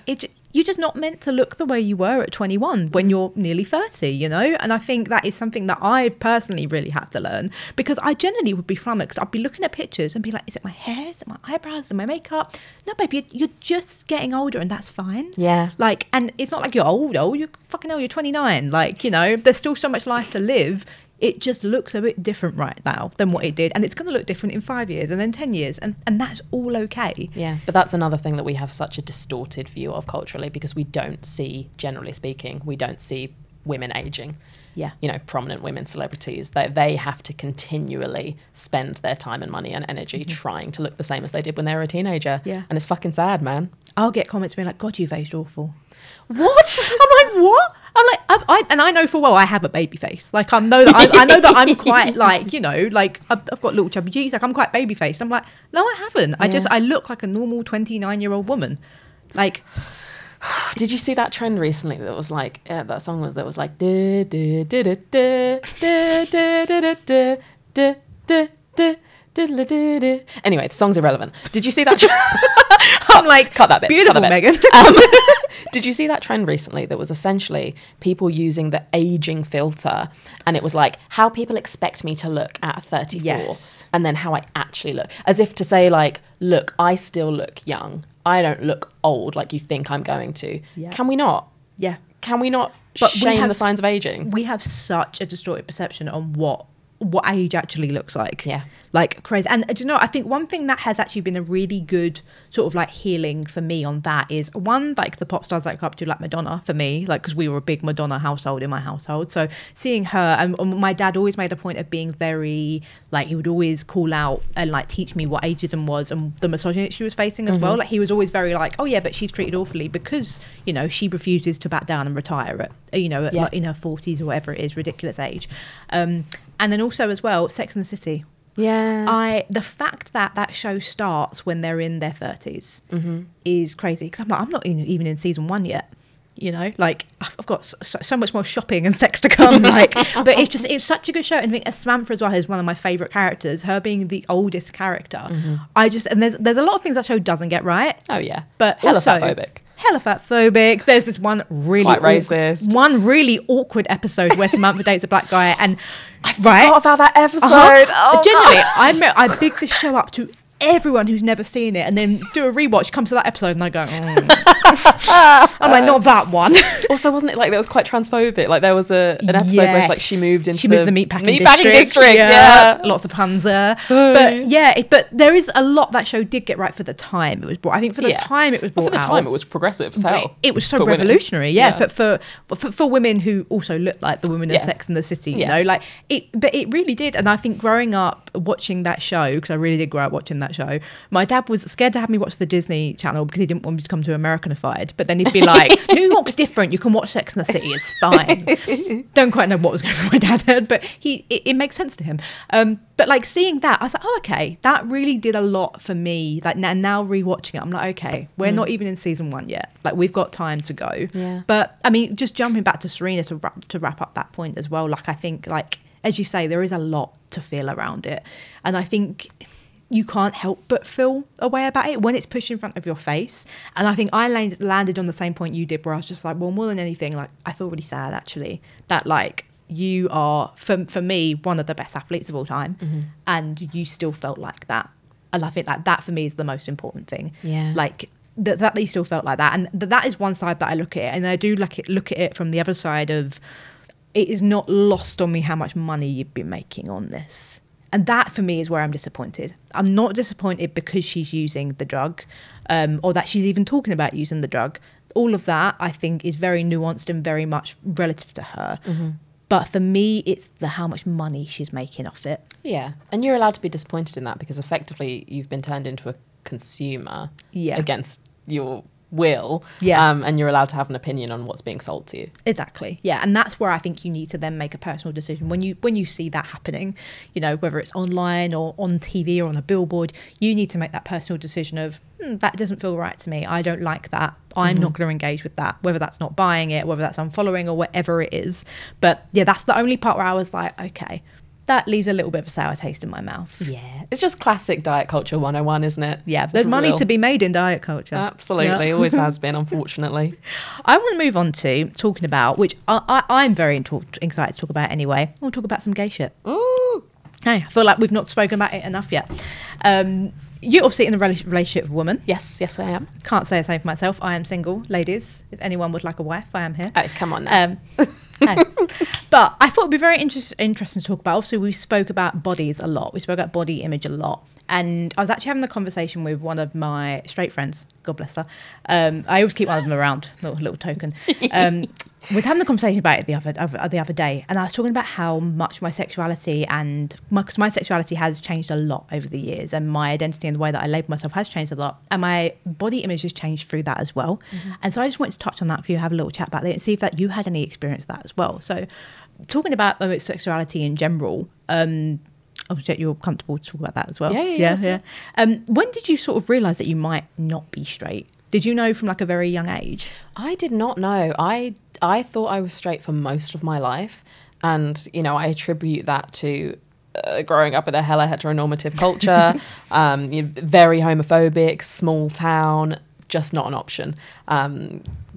you're just not meant to look the way you were at 21 when you're nearly 30, you know? And I think that is something that I've personally really had to learn, because I generally would be flummoxed. I'd be looking at pictures and be like, is it my hair? Is it my eyebrows? Is it my makeup? No, baby, you're just getting older, and that's fine. Yeah. Like, and it's not like you're old. You're fucking old. You're 29. Like, you know, there's still so much life to live. It just looks a bit different right now than what it did. And it's going to look different in 5 years and then 10 years. And that's all okay. Yeah. But that's another thing that we have such a distorted view of culturally, because we don't see, generally speaking, we don't see women aging. Yeah. You know, prominent women celebrities, they have to continually spend their time and money and energy trying to look the same as they did when they were a teenager. Yeah. And it's fucking sad, man. I'll get comments being like, God, you've aged awful. What? I'm like, what? I'm like, and I know full well I have a baby face. Like, I know that I'm quite like, you know, like I've got little chubby cheeks. Like, I'm quite baby faced. I'm like, no, I haven't. I look like a normal 29-year-old woman. Like, did you see that trend recently that was like, that song that was like, da, da, da, da, da, da, da, da, da, da, da. Anyway, the song's irrelevant. Did you see that? I'm like, cut that bit. Beautiful, Megan. Did you see that trend recently that was essentially people using the aging filter, and it was like how people expect me to look at 34, and then how I actually look, as if to say like, look, I still look young. I don't look old like you think I'm going to. Yeah. Can we not? Yeah. Can we not shame the signs of aging? We have such a distorted perception on what age actually looks like. Yeah. Like, crazy. And do you know, I think one thing that has actually been a really good sort of like healing for me on that is, one, like the pop stars that I look up to, like Madonna, for me, like, because we were a big Madonna household in my household. So seeing her, and my dad always made a point of being very, like, he would always call out and like teach me what ageism was and the misogyny she was facing as well. Like, he was always very like, oh yeah, but she's treated awfully because, you know, she refuses to back down and retire at, you know, like in her 40s or whatever it is, ridiculous age. And then also as well, Sex and the City. Yeah. The fact that that show starts when they're in their 30s is crazy. Because I'm like, I'm not even in season 1 yet. You know, like, I've got so much more shopping and sex to come. Like, but it's such a good show. And I think Samantha as well is one of my favourite characters. Her being the oldest character. And there's a lot of things that show doesn't get right. Oh yeah. But hella also fatphobic. Hella fatphobic. There's this one really racist, really awkward episode where Samantha dates a black guy, and I forgot about that episode. Genuinely, I big this show up to everyone who's never seen it, and then do a rewatch, come to that episode, and I go, I'm like, not that one. Also, wasn't it like that was quite transphobic? Like, there was an episode where like she moved into the meatpacking district. Yeah, lots of puns there. But yeah, but there is a lot that show did get right for the time it was brought. I think for the time it was brought out. For the time, it was progressive as hell. It was so revolutionary. For women who also looked like the women of Sex and the City. You know, like it. But it really did. And I think growing up watching that show, because I really did grow up watching that show, my dad was scared to have me watch the Disney Channel because he didn't want me to come to Americanified. But then he'd be like, New York's different, you can watch Sex and the City, it's fine. Don't quite know what was going through my dad's head, but it makes sense to him. But like seeing that, I was like, oh, okay, that really did a lot for me. Like now rewatching it, I'm like, okay, we're not even in season 1 yet. Like, we've got time to go. Yeah. But I mean, just jumping back to Serena to wrap up that point as well. Like, I think, like, as you say, there is a lot to feel around it. And I think you can't help but feel a way about it when it's pushed in front of your face. And I think I landed on the same point you did, where I was just like, well, more than anything, like, I feel really sad actually that, like, you are, for me, one of the best athletes of all time, and you still felt like that. And I think that for me is the most important thing. Yeah. Like, that you still felt like that. And that is one side that I look at it, and I do look at it from the other side of, it is not lost on me how much money you've been making on this. And that for me is where I'm disappointed. I'm not disappointed because she's using the drug, or that she's even talking about using the drug. All of that I think is very nuanced and very much relative to her. But for me, it's how much money she's making off it. Yeah. And you're allowed to be disappointed in that because effectively you've been turned into a consumer against your will. And you're allowed to have an opinion on what's being sold to you. Exactly. Yeah. And that's where I think you need to then make a personal decision. When you see that happening, you know, whether it's online or on TV or on a billboard, you need to make that personal decision of, that doesn't feel right to me. I don't like that. I'm not going to engage with that, whether that's not buying it, whether that's unfollowing or whatever it is. But yeah, that's the only part where I was like, okay, that leaves a little bit of a sour taste in my mouth. Yeah. It's just classic diet culture 101, isn't it? Yeah. There's money to be made in diet culture. Absolutely. Yeah. Always has been, unfortunately. I want to move on to talking about, which I'm very excited to talk about anyway. I want to talk about some gay shit. Ooh. Hey, I feel like we've not spoken about it enough yet. You're obviously in a relationship with a woman. Yes, I am. Can't say the same for myself. I am single. Ladies, if anyone would like a wife, I am here. Oh, come on now. But I thought it'd be very interesting to talk about. Obviously, we spoke about bodies a lot. We spoke about body image a lot. And I was actually having a conversation with one of my straight friends. God bless her. I always keep one of them around, little token. Was having a conversation about it the other day, and I was talking about how much my sexuality because my sexuality has changed a lot over the years, and my identity and the way that I label myself has changed a lot, and my body image has changed through that as well. And so I just wanted to touch on that for you, have a little chat about it, and see if that you had any experience with that as well. So, talking about sexuality in general, obviously you're comfortable to talk about that as well. Yeah. When did you sort of realise that you might not be straight? Did you know from like a very young age? I did not know. I thought I was straight for most of my life. And, you know, I attribute that to growing up in a hella heteronormative culture, very homophobic, small town, just not an option.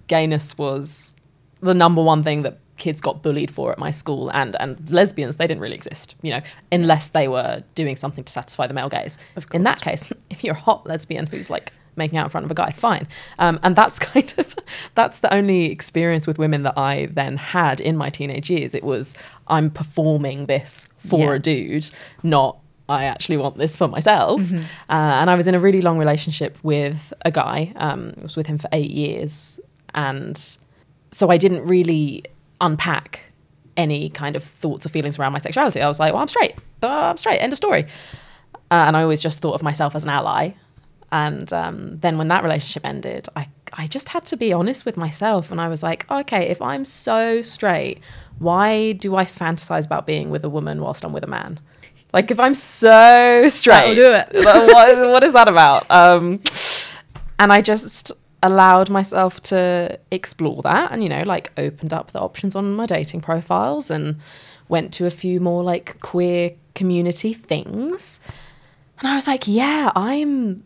Gayness was the number one thing that kids got bullied for at my school, and lesbians, they didn't really exist, you know, unless they were doing something to satisfy the male gaze. Of course. In that case, if you're a hot lesbian who's like making out in front of a guy, fine. And that's that's the only experience with women that I then had in my teenage years. It was, I'm performing this for a dude, not I actually want this for myself. And I was in a really long relationship with a guy. I was with him for 8 years. And so I didn't really unpack any kind of thoughts or feelings around my sexuality. I was like, well, I'm straight, end of story. And I always just thought of myself as an ally. And then when that relationship ended, I just had to be honest with myself. And I was like, okay, if I'm so straight, why do I fantasize about being with a woman whilst I'm with a man? Like, if I'm so straight, that'll do it. What is that about? And I just allowed myself to explore that, and, you know, like, opened up the options on my dating profiles and went to a few more like queer community things. And I was like, yeah, I'm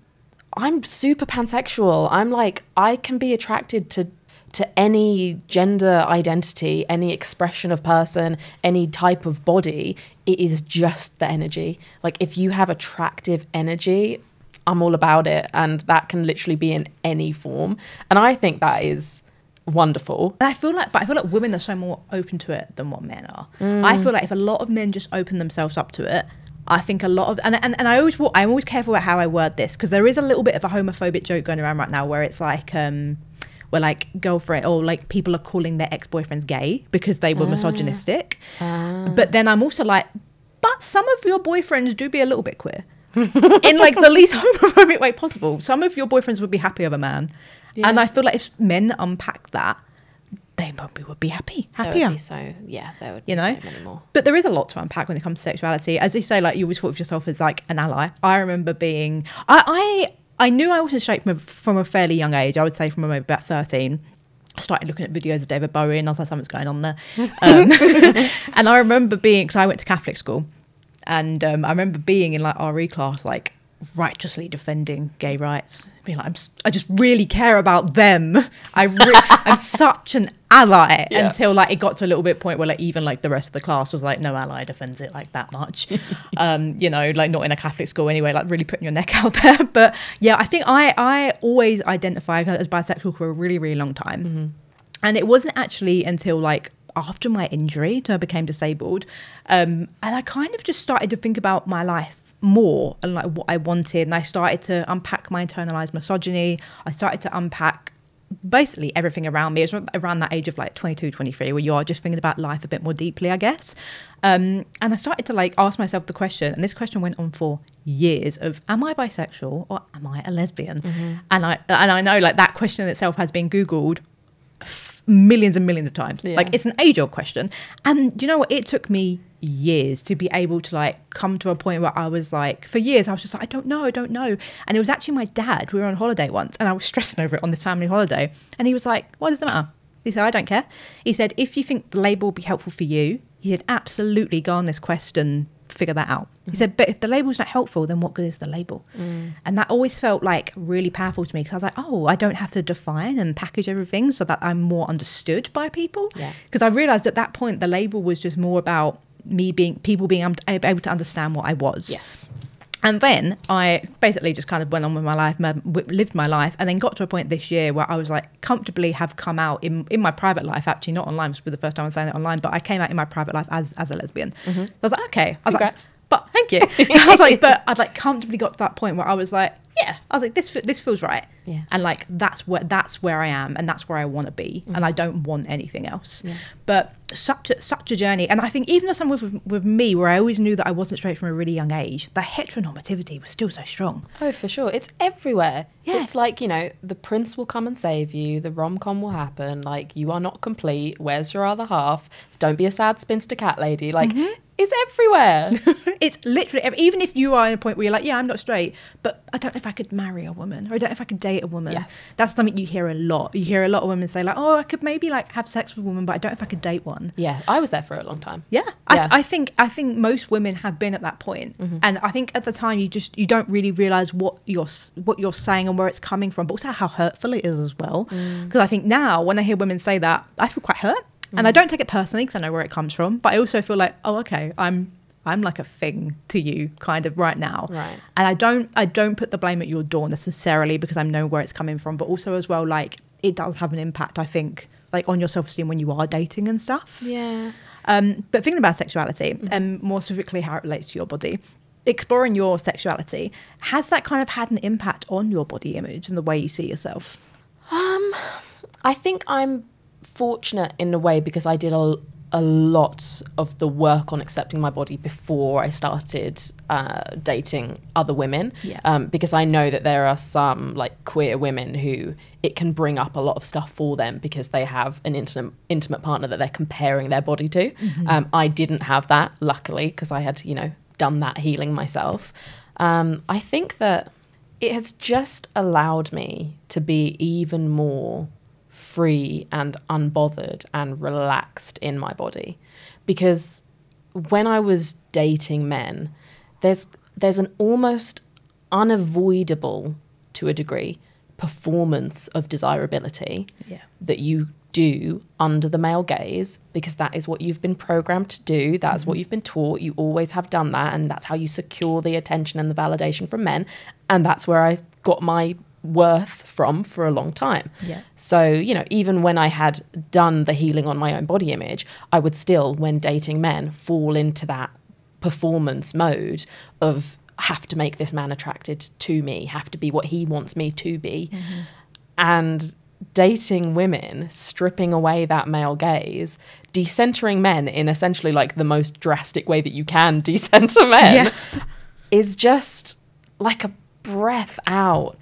super pansexual. I'm like, I can be attracted to any gender identity, any expression of person, any type of body. It is just the energy. Like, if you have attractive energy, I'm all about it. And that can literally be in any form. And I think that is wonderful. And I feel like women are so more open to it than what men are. I feel like if a lot of men just open themselves up to it, I think a lot of, and I'm always careful about how I word this, because there is a little bit of a homophobic joke going around right now where it's like, where like girlfriend or like people are calling their ex-boyfriends gay because they were misogynistic. But then I'm also like, but some of your boyfriends do be a little bit queer in like the least homophobic way possible. Some of your boyfriends would be happy of a man. Yeah. And I feel like if men unpack that, they probably would be happier. There would be so many more. But there is a lot to unpack when it comes to sexuality. As you say, like, you always thought of yourself as like an ally. I remember being, I knew I wasn't straight from a fairly young age. I would say from about 13. I started looking at videos of David Bowie and I was like, something's going on there. And I remember being, because I went to Catholic school, and I remember being in like RE class, like righteously defending gay rights, being like, I just really care about them. I'm such an ally. Until like it got to a little bit point where like even like the rest of the class was like, no ally defends it like that much. You know, like not in a Catholic school anyway, like really putting your neck out there. But yeah, I think I always identified as bisexual for a really, really long time. And it wasn't actually until like after my injury, so I became disabled. And I kind of just started to think about my life more and like what I wanted. And I started to unpack my internalized misogyny. I started to unpack basically everything around me. It was around that age of like 22, 23, where you are just thinking about life a bit more deeply, I guess. And I started to like ask myself the question, and this question went on for years, of am I bisexual or am I a lesbian? And I know like that question itself has been Googled millions and millions of times. Like it's an age-old question. And do you know what? It took me years to be able to like come to a point where I was like, for years I was just like, I don't know. And it was actually my dad. We were on holiday once and I was stressing over it on this family holiday, and he was like, what does it matter? He said, I don't care. He said, if you think the label will be helpful for you, he said, absolutely go on this quest and figure that out. He said, but if the label's not helpful, then what good is the label? And that always felt like really powerful to me, because I was like, oh, I don't have to define and package everything so that I'm more understood by people. Because I realized at that point the label was just more about people being able to understand what I was. And then I basically just kind of went on with my life, lived my life, and then got to a point this year where I was like comfortably have come out in my private life, actually not online, this was the first time I was saying it online, but I came out in my private life as a lesbian. So I was like, okay. Congrats. But thank you. I was like, but I'd like comfortably got to that point where I was like, yeah, I was like, this feels right. And like that's where I am, and that's where I want to be, and I don't want anything else. But such a journey. And I think even though someone with me, where I always knew that I wasn't straight from a really young age, the heteronormativity was still so strong. Oh, for sure. It's everywhere. It's like, you know, the prince will come and save you, the rom-com will happen, like you are not complete, where's your other half, don't be a sad spinster cat lady, like it's everywhere. It's literally, even if you are in a point where you're like, yeah, I'm not straight, but I don't know if I could marry a woman, or I don't know if I could date a woman. That's something you hear a lot. You hear a lot of women say like, oh, I could maybe like have sex with a woman, but I don't know if I could date one. I was there for a long time. I think most women have been at that point. And I think at the time you don't really realize what you're saying and where it's coming from, but also how hurtful it is as well. Because I think now when I hear women say that, I feel quite hurt. And I don't take it personally because I know where it comes from, but I also feel like, oh, okay, I'm like a thing to you kind of right now. And I don't put the blame at your door necessarily, because I know where it's coming from, but also as well, like it does have an impact, I think, like on your self-esteem when you are dating and stuff. But thinking about sexuality, and more specifically how it relates to your body, exploring your sexuality, has that kind of had an impact on your body image and the way you see yourself? I think I'm fortunate in a way, because I did a lot of the work on accepting my body before I started dating other women. Because I know that there are some like queer women who it can bring up a lot of stuff for them because they have an intimate partner that they're comparing their body to. I didn't have that, luckily, because I had, you know, done that healing myself. I think that it has just allowed me to be even more free and unbothered and relaxed in my body, because when I was dating men, there's an almost unavoidable, to a degree, performance of desirability that you do under the male gaze, because that is what you've been programmed to do, that's what you've been taught, you always have done that, and that's how you secure the attention and the validation from men, and that's where I got my worth from for a long time. So, you know, even when I had done the healing on my own body image, I would still, when dating men, fall into that performance mode of have to make this man attracted to me, have to be what he wants me to be. And dating women, stripping away that male gaze, decentering men in essentially like the most drastic way that you can decenter men, is just like a breath out.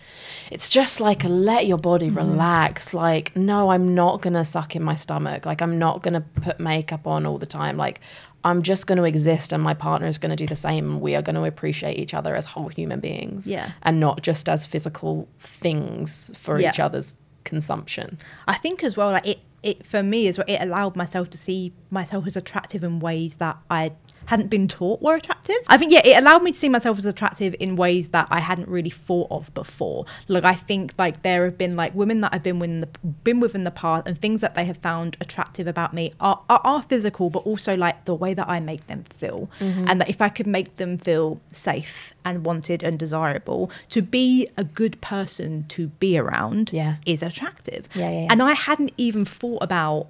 It's just like let your body relax. Like, no, I'm not gonna suck in my stomach, like I'm not gonna put makeup on all the time, like I'm just going to exist, and my partner is going to do the same, and we are going to appreciate each other as whole human beings, and not just as physical things for each other's consumption. I think as well, like it for me as well, it allowed myself to see myself as attractive in ways that I hadn't been taught were attractive. I think, it allowed me to see myself as attractive in ways that I hadn't really thought of before. Like, I think like there have been like women that I've been with in the past, and things that they have found attractive about me are physical, but also like the way that I make them feel. And that if I could make them feel safe and wanted and desirable, to be a good person to be around is attractive. And I hadn't even thought about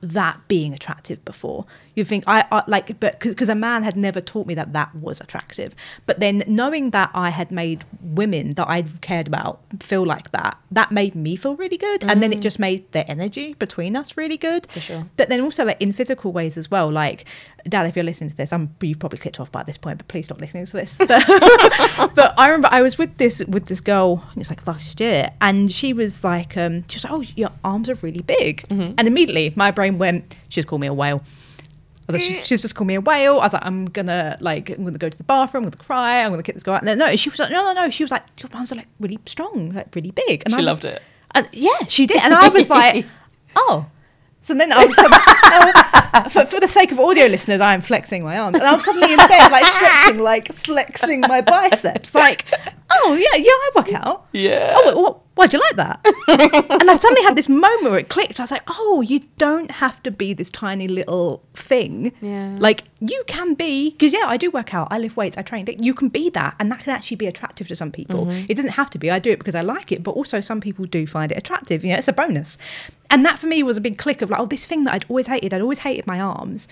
that being attractive before. You think I like, but because a man had never taught me that that was attractive. But then knowing that I had made women that I cared about feel like that made me feel really good. And then it just made the energy between us really good. For sure. But then also like in physical ways as well. Like, Dad, if you're listening to this, you've probably clicked off by this point, but please stop listening to this. But I remember I was with this girl, it's like last year, and she was like, oh, your arms are really big. And immediately my brain went, she's called me a whale. I was like, she's just called me a whale. I was like, I'm gonna go to the bathroom, I'm gonna cry, I'm gonna kick this girl out. And no, she was like, no. She was like, your arms are like really strong, like really big. And she loved it. And yeah, she did. And I was like, oh. So then I was for the sake of audio listeners, I am flexing my arms. And I was suddenly in bed, like stretching, like flexing my biceps. Like, oh, yeah, I work out. Yeah. Oh, why'd you like that? And I suddenly had this moment where it clicked. I was like, oh, you don't have to be this tiny little thing. Yeah. Like, you can be, because, yeah, I do work out. I lift weights. I train. You can be that. And that can actually be attractive to some people. It doesn't have to be. I do it because I like it. But also some people do find it attractive. You know, it's a bonus. And that for me was a big click of like, oh, this thing that I'd always hated my arms.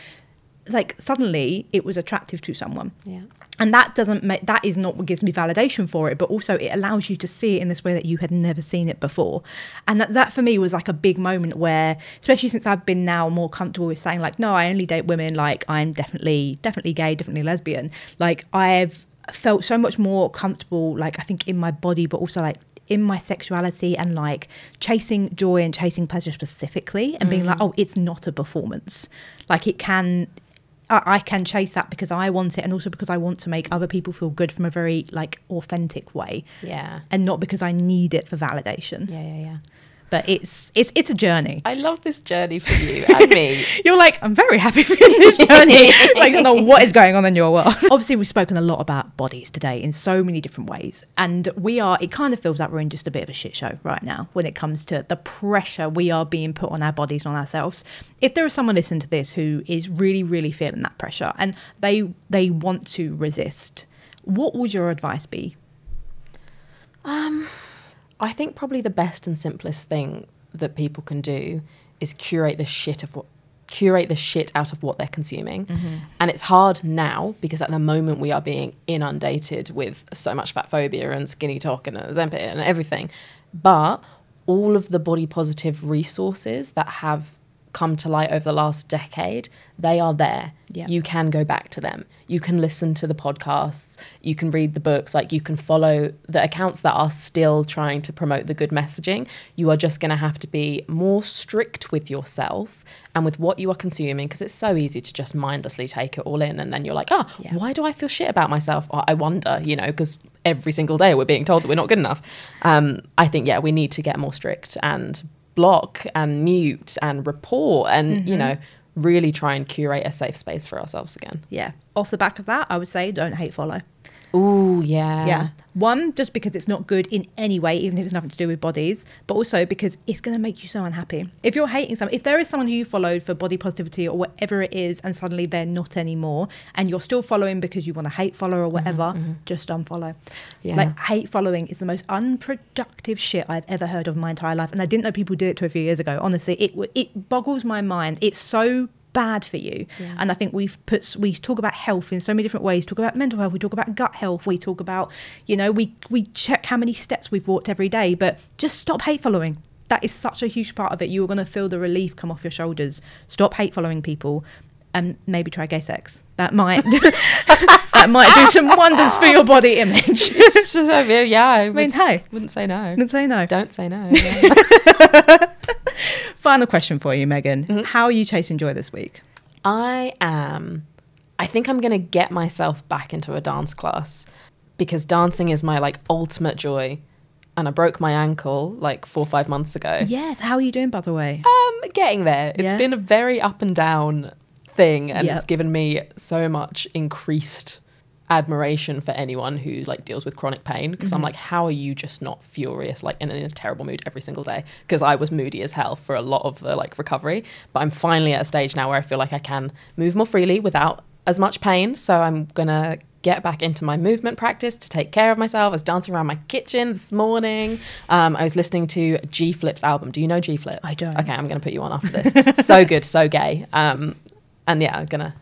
Like suddenly it was attractive to someone. Yeah. And that is not what gives me validation for it, but also it allows you to see it in this way that you had never seen it before. And that for me was like a big moment where, especially since I've been now more comfortable with saying like, no, I only date women, like I'm definitely gay, definitely lesbian. Like I've felt so much more comfortable, like I think in my body, but also like in my sexuality and like chasing joy and chasing pleasure specifically and being like, oh, it's not a performance. Like I can chase that because I want it and also because I want to make other people feel good from a very like authentic way. Yeah. And not because I need it for validation. Yeah. But it's a journey. I love this journey for you and me. You're like, I'm very happy for this journey. Like, I don't know what is going on in your world. Obviously, we've spoken a lot about bodies today in so many different ways. And it kind of feels like we're in just a bit of a shit show right now when it comes to the pressure we are being put on our bodies and on ourselves. If there is someone listening to this who is really, really feeling that pressure and they want to resist, what would your advice be? I think probably the best and simplest thing that people can do is curate the shit out of what they're consuming. And it's hard now because at the moment we are being inundated with so much fat phobia and Skinnytok and Ozempic and everything. But all of the body positive resources that have come to light over the last decade, they are there. Yeah. You can go back to them. You can listen to the podcasts. You can read the books. Like you can follow the accounts that are still trying to promote the good messaging. You are just going to have to be more strict with yourself and with what you are consuming because it's so easy to just mindlessly take it all in and then you're like, why do I feel shit about myself? Or I wonder, because every single day we're being told that we're not good enough. I think, we need to get more strict and block and mute and report and, really try and curate a safe space for ourselves again. Yeah. Off the back of that, I would say don't hate follow. Ooh, yeah. Yeah. One, just because it's not good in any way, even if it's nothing to do with bodies, but also because it's going to make you so unhappy. If you're hating someone, if there is someone who you followed for body positivity or whatever it is, and suddenly they're not anymore, and you're still following because you want to hate follow or whatever, just unfollow. Yeah. Like hate following is the most unproductive shit I've ever heard of in my entire life. And I didn't know people did it to a few years ago. Honestly, it boggles my mind. It's so bad for you. And I think we talk about health in so many different ways. We talk about mental health, we talk about gut health, we talk about we check how many steps we've walked every day, but just stop hate following. That is such a huge part of it. You are going to feel the relief come off your shoulders. Stop hate following people and maybe try gay sex. That might do some wonders for your body image. I mean, hey, wouldn't say no. Don't say no. Don't say no. Final question for you, Megan. How are you chasing joy this week? I think I'm going to get myself back into a dance class because dancing is my ultimate joy. And I broke my ankle 4 or 5 months ago. Yes. How are you doing, by the way? Getting there. It's been a very up and down thing. And it's given me so much increased admiration for anyone who deals with chronic pain because I'm how are you just not furious in a terrible mood every single day? Because I was moody as hell for a lot of the recovery, but I'm finally at a stage now where I feel like I can move more freely without as much pain. So I'm going to get back into my movement practice to take care of myself. I was dancing around my kitchen this morning. I was listening to G Flip's album. Do you know G Flip? I don't. Okay, I'm going to put you on after this. So good, so gay. And yeah, I'm going to...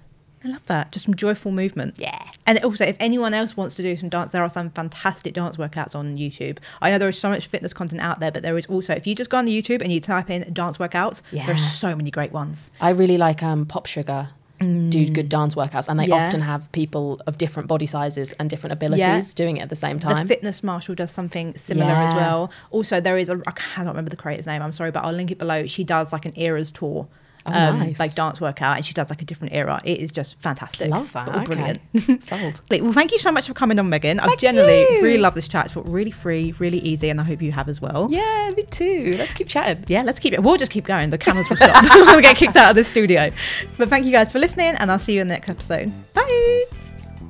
I love that. Just some joyful movement. Yeah. And also, if anyone else wants to do some dance, there are some fantastic dance workouts on YouTube. I know there is so much fitness content out there, but there is also, if you just go on the YouTube and you type in dance workouts, there are so many great ones. I really like Pop Sugar. Do good dance workouts, and they often have people of different body sizes and different abilities doing it at the same time. The Fitness Marshall does something similar as well. Also, there is I cannot remember the creator's name, I'm sorry, but I'll link it below. She does like an eras tour. Nice. Like dance workout, and she does like a different era. It is just fantastic. Love that. All brilliant. Sold. Well, thank you so much for coming on, Megan. I've generally really loved this chat. It's felt really free, really easy, and I hope you have as well. Yeah, me too. Let's keep chatting. Yeah, let's keep it. We'll just keep going. The cameras will stop. We'll get kicked out of this studio. But thank you guys for listening, and I'll see you in the next episode. Bye.